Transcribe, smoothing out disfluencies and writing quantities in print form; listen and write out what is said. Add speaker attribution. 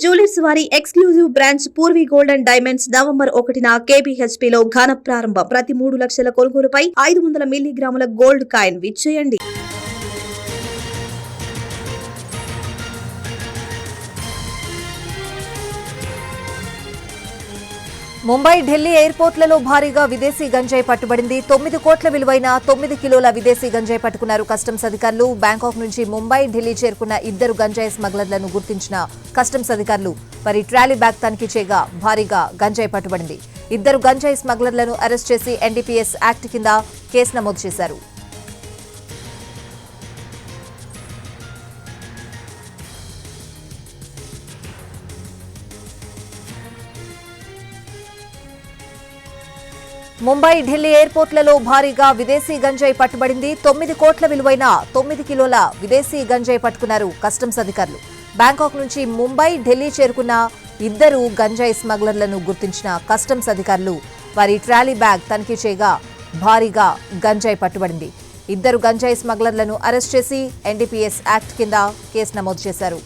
Speaker 1: Jewellers వారి exclusive branch Poorvi gold and diamonds November 1న KBHP లో ఘన ప్రారంభం. ప్రతి 3 లక్షల కొనుగోలుపై 500 మిల్లీగ్రాముల గోల్డ్ కాయిన్ విచ్చేయండి.
Speaker 2: ముంబై, ఢిల్లీ ఎయిర్పోర్ట్లలో భారీగా విదేశీ గంజాయి పట్టుబడింది. 9 కోట్ల విలువైన 9 కిలోల విదేశీ గంజాయి పట్టుకున్నారు కస్టమ్స్ అధికారులు. బ్యాంకాక్ నుంచి ముంబై, ఢిల్లీ చేరుకున్న 2 గంజాయి స్మగ్లర్లను గుర్తించిన కస్టమ్స్ అధికారులు వారి ట్రాలీ బ్యాగ్ తనిఖీ చేయగా భారీగా గంజాయి పట్టుబడింది. 2 గంజాయి స్మగ్లర్లను అరెస్ట్ చేసి NDPS యాక్ట్ కింద కేసు నమోదు చేశారు. ముంబై, ఢిల్లీ ఎయిర్పోర్ట్లలో భారీగా విదేశీ గంజాయి పట్టుబడింది. 9 కోట్ల విలువైన 9 కిలోల విదేశీ గంజాయి పట్టుకున్నారు కస్టమ్స్ అధికారులు. బ్యాంకాక్ నుంచి ముంబై, ఢిల్లీ చేరుకున్న 2 గంజాయి స్మగ్లర్లను గుర్తించిన కస్టమ్స్ అధికారులు వారి ట్రాలీ బ్యాగ్ తనిఖీ చేయగా భారీగా గంజాయి పట్టుబడింది. 2 గంజాయి స్మగ్లర్లను అరెస్ట్ చేసి NDPS యాక్ట్ కింద కేసు నమోదు చేశారు.